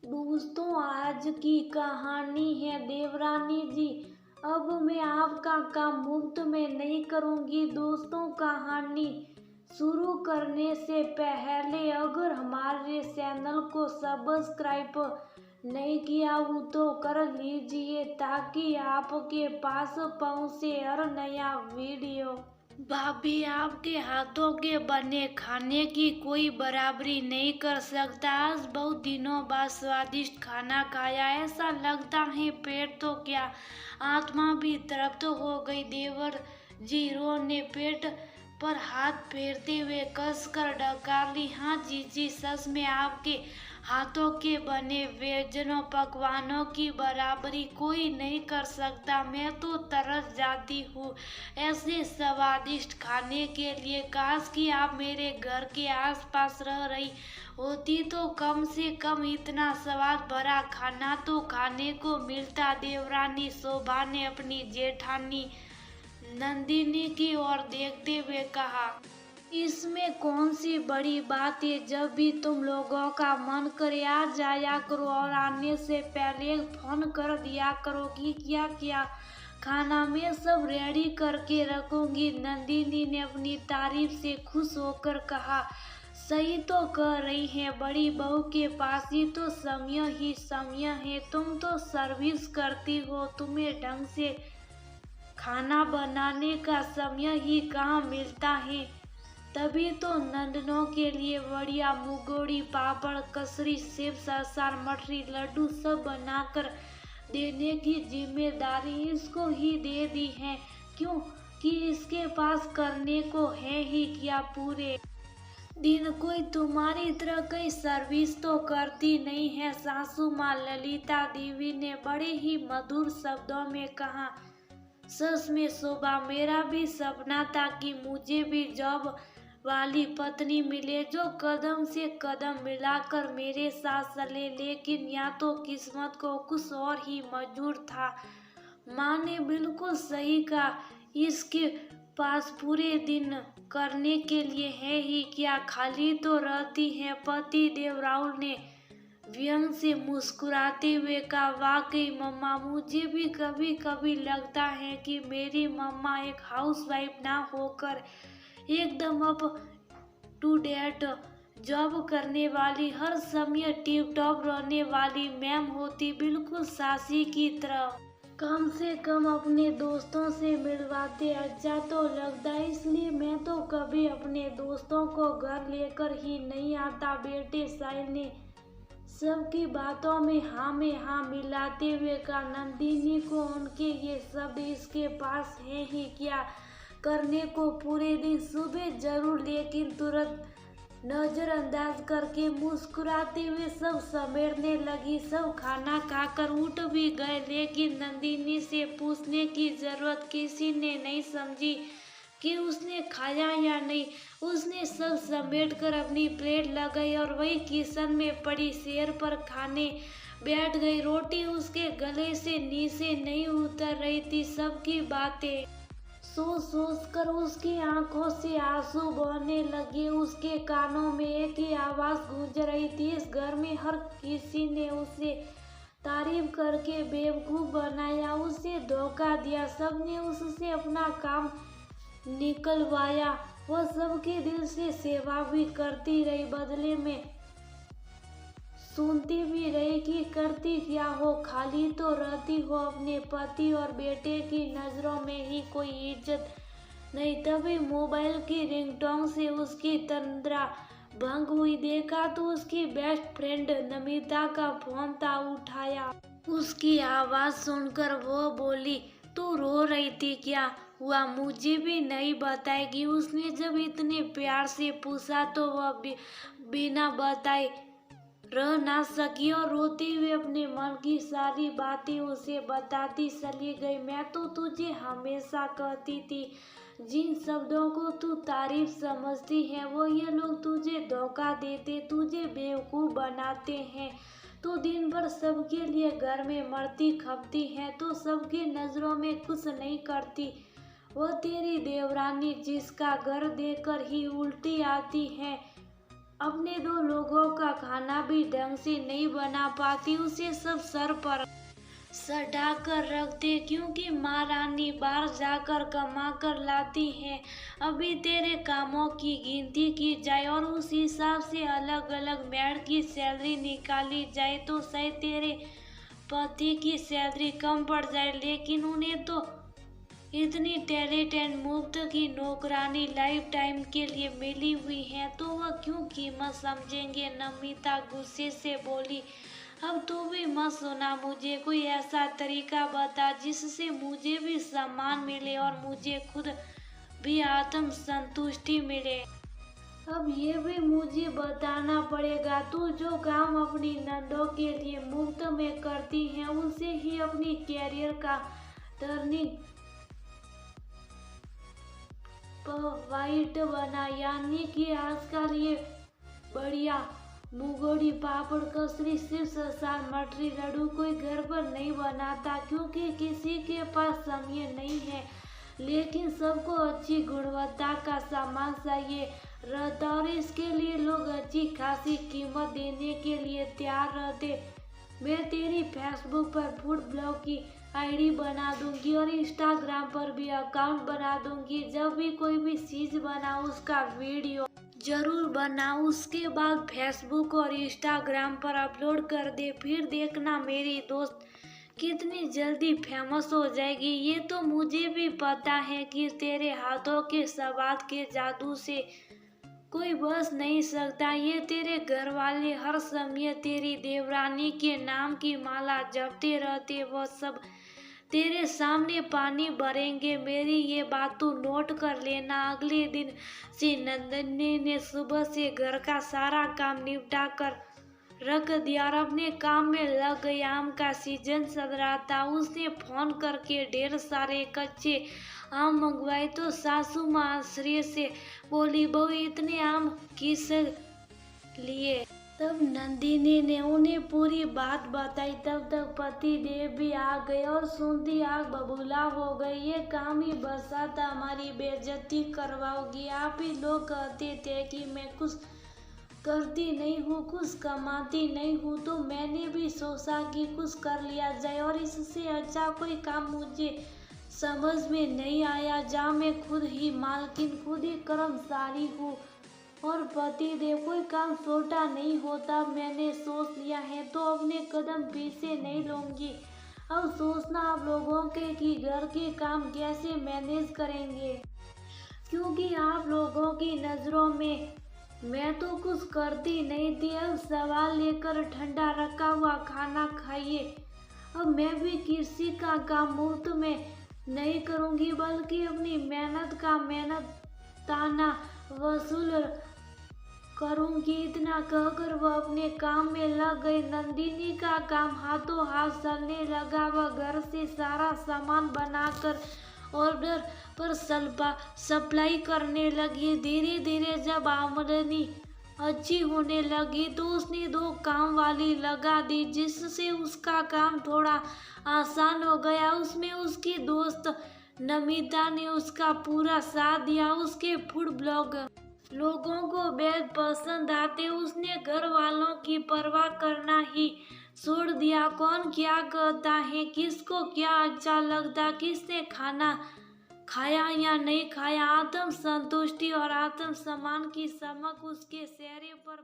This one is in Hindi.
दोस्तों, आज की कहानी है देवरानी जी। अब मैं आपका काम मुफ्त में नहीं करूंगी। दोस्तों, कहानी शुरू करने से पहले अगर हमारे चैनल को सब्सक्राइब नहीं किया हो तो कर लीजिए ताकि आपके पास पहुंचे हर नया वीडियो। भाभी, आपके हाथों के बने खाने की कोई बराबरी नहीं कर सकता। आज बहुत दिनों बाद स्वादिष्ट खाना खाया, ऐसा लगता है पेट तो क्या आत्मा भी तृप्त हो गई। देवर जी रो ने पेट पर हाथ फेरते हुए कसकर डकार ली। हाँ जीजी, सच में आपके हाथों के बने व्यंजनों पकवानों की बराबरी कोई नहीं कर सकता। मैं तो तरस जाती हूँ ऐसे स्वादिष्ट खाने के लिए। काश कि आप मेरे घर के आसपास रह रही होती तो कम से कम इतना स्वाद भरा खाना तो खाने को मिलता। देवरानी शोभा ने अपनी जेठानी नंदिनी की ओर देखते हुए कहा, इसमें कौन सी बड़ी बात है। जब भी तुम लोगों का मन करे आ जाया करो और आने से पहले फोन कर दिया करो कि क्या क्या खाना मैं सब रेडी करके रखूंगी। नंदिनी ने अपनी तारीफ से खुश होकर कहा, सही तो कह रही है बड़ी बहू के पास ही तो समय ही समय है। तुम तो सर्विस करती हो, तुम्हें ढंग से खाना बनाने का समय ही कहाँ मिलता है। तभी तो नंदनों के लिए बढ़िया मुगोड़ी पापड़ कसरी सेब ससार मठरी लड्डू सब बनाकर देने की जिम्मेदारी इसको ही दे दी है। क्यों कि इसके पास करने को है ही क्या। पूरे दिन कोई तुम्हारी तरह कई सर्विस तो करती नहीं है। सासू माँ ललिता देवी ने बड़े ही मधुर शब्दों में कहा, सच में शोभा, मेरा भी सपना था कि मुझे भी जॉब वाली पत्नी मिले जो कदम से कदम मिलाकर मेरे साथ चले, लेकिन या तो किस्मत को कुछ और ही मंजूर था। माँ ने बिल्कुल सही कहा, इसके पास पूरे दिन करने के लिए है ही क्या, खाली तो रहती है। पति देव राहुल ने व्यंग से मुस्कुराते हुए कहा, वाकई मम्मा, मुझे भी कभी कभी लगता है कि मेरी मम्मा एक हाउसवाइफ ना होकर एकदम अप टू डेट जॉब करने वाली, हर समय टिप टॉप रहने वाली मैम होती, बिल्कुल सासी की तरह। कम से कम अपने दोस्तों से मिलवाते अच्छा तो लगता है। इसलिए मैं तो कभी अपने दोस्तों को घर लेकर ही नहीं आता। बेटे साहिल ने सबकी बातों में हाँ मिलाते हुए कहा, नंदिनी को उनके ये शब्द इसके पास है ही क्या करने को पूरे दिन। सुबह जरूर, लेकिन तुरंत नजरअंदाज करके मुस्कुराते हुए सब समेटने लगी। सब खाना खाकर उठ भी गए, लेकिन नंदिनी से पूछने की जरूरत किसी ने नहीं समझी कि उसने खाया या नहीं। उसने सब समेटकर अपनी प्लेट लगाई और वही किचन में पड़ी चेयर पर खाने बैठ गई। रोटी उसके गले से नीचे नहीं उतर रही थी। सबकी बातें सोच सोच कर उसकी आंखों से आंसू बहने लगे। उसके कानों में एक ही आवाज गूंज रही थी, इस घर में हर किसी ने उसे तारीफ करके बेवकूफ बनाया, उसे धोखा दिया, सबने उससे अपना काम निकलवाया। वह सबके दिल से सेवा भी करती रही, बदले में सुनती भी रही कि करती क्या हो, खाली तो रहती हो। अपने पति और बेटे की नजरों में ही कोई इज्जत नहीं। तभी मोबाइल की रिंगटोन से उसकी तंद्रा भंग हुई। देखा तो उसकी बेस्ट फ्रेंड नमिता का फोन था। उठाया, उसकी आवाज सुनकर वो बोली, तू रो रही थी, क्या हुआ, मुझे भी नहीं बताएगी। उसने जब इतने प्यार से पूछा तो वह बिना बताए रह ना सकी और रोते हुए अपने मन की सारी बातें उसे बताती चली गई। मैं तो तुझे हमेशा कहती थी, जिन शब्दों को तू तारीफ समझती है वो ये लोग तुझे धोखा देते, तुझे बेवकूफ बनाते हैं। तू दिन भर सबके लिए घर में मरती खपती है तो सबके नजरों में कुछ नहीं करती। वो तेरी देवरानी जिसका घर देकर ही उल्टी आती है, अपने दो लोगों का खाना भी ढंग से नहीं बना पाती, उसे सब सर पर सटा कर रखते, क्योंकि महारानी बाहर जाकर कमा कर लाती है। अभी तेरे कामों की गिनती की जाए और उस हिसाब से अलग अलग मेड की सैलरी निकाली जाए तो शायद तेरे पति की सैलरी कम पड़ जाए, लेकिन उन्हें तो इतनी टैलेंटेड मुफ्त की नौकरानी लाइफ टाइम के लिए मिली हुई है, तो वह क्यों कीमत समझेंगे। नमिता गुस्से से बोली, अब तू भी मत सुना, मुझे कोई ऐसा तरीका बता जिससे मुझे भी सम्मान मिले और मुझे खुद भी आत्म संतुष्टि मिले। अब ये भी मुझे बताना पड़ेगा, तू जो काम अपनी नंदों के लिए मुफ्त में करती है उसे ही अपनी कैरियर का टर्निंग पॉइंट बना, यानी कि आजकल ये बढ़िया मुगोड़ी पापड़ कचरी सिर्फ ससार मटरी लड्डू कोई घर पर नहीं बनाता, क्योंकि किसी के पास समय नहीं है, लेकिन सबको अच्छी गुणवत्ता का सामान चाहिए रहता और इसके लिए लोग अच्छी खासी कीमत देने के लिए तैयार रहते। मैं तेरी फेसबुक पर फूड ब्लॉग की आईडी बना दूंगी और इंस्टाग्राम पर भी अकाउंट बना दूंगी। जब भी कोई भी चीज बनाओ उसका वीडियो जरूर बनाओ, उसके बाद फेसबुक और इंस्टाग्राम पर अपलोड कर दे, फिर देखना मेरी दोस्त कितनी जल्दी फेमस हो जाएगी। ये तो मुझे भी पता है कि तेरे हाथों के स्वाद के जादू से कोई बच नहीं सकता। ये तेरे घर वाले हर समय तेरी देवरानी के नाम की माला जपते रहते, वो सब तेरे सामने पानी भरेंगे। मेरी ये बात तू नोट कर लेना। अगले दिन से नंदनी ने सुबह से घर का सारा काम निपटा कर रख दिया और अपने काम में लग गई। आम का सीजन चल रहा था, उसने फोन करके ढेर सारे कच्चे आम मंगवाए तो सासू माँ आश्चर्य से बोली, बहू इतने आम किस लिए। तब नंदिनी ने उन्हें पूरी बात बताई। तब तक पति देव भी आ गए और सुनती आग बबूला हो गई। ये काम ही बसा था, हमारी बेइज्जती करवाओगी। आप ही लोग कहते थे कि मैं कुछ करती नहीं हूँ, कुछ कमाती नहीं हूँ, तो मैंने भी सोचा कि कुछ कर लिया जाए और इससे अच्छा कोई काम मुझे समझ में नहीं आया, जहाँ मैं खुद ही मालकिन, खुद ही कर्मचारी हूँ और पति देव। कोई काम छोटा नहीं होता, मैंने सोच लिया है तो अपने कदम पीछे नहीं लूंगी। अब सोचना आप लोगों के कि घर के काम कैसे मैनेज करेंगे, क्योंकि आप लोगों की नज़रों में मैं तो कुछ करती नहीं थी। अब सवाल लेकर ठंडा रखा हुआ खाना खाइए। अब मैं भी किसी का काम मुफ्त में नहीं करूंगी, बल्कि अपनी मेहनत का मेहनताना वसूल करूंगी। इतना कहकर वह अपने काम में लग गई। नंदिनी का काम हाथों हाथ चलने लगा। वह घर से सारा सामान बनाकर ऑर्डर पर सप्लाई करने लगी। धीरे धीरे जब आमदनी अच्छी होने लगी तो उसने 2 काम वाली लगा दी, जिससे उसका काम थोड़ा आसान हो गया। उसमें उसकी दोस्त नमिता ने उसका पूरा साथ दिया। उसके फूड ब्लॉग लोगों को बेहद पसंद आते। उसने घर वालों की परवाह करना ही छोड़ दिया। कौन क्या कहता है, किसको क्या अच्छा लगता, किसने खाना खाया या नहीं खाया, आत्म संतुष्टि और आत्म सम्मान की चमक उसके चेहरे पर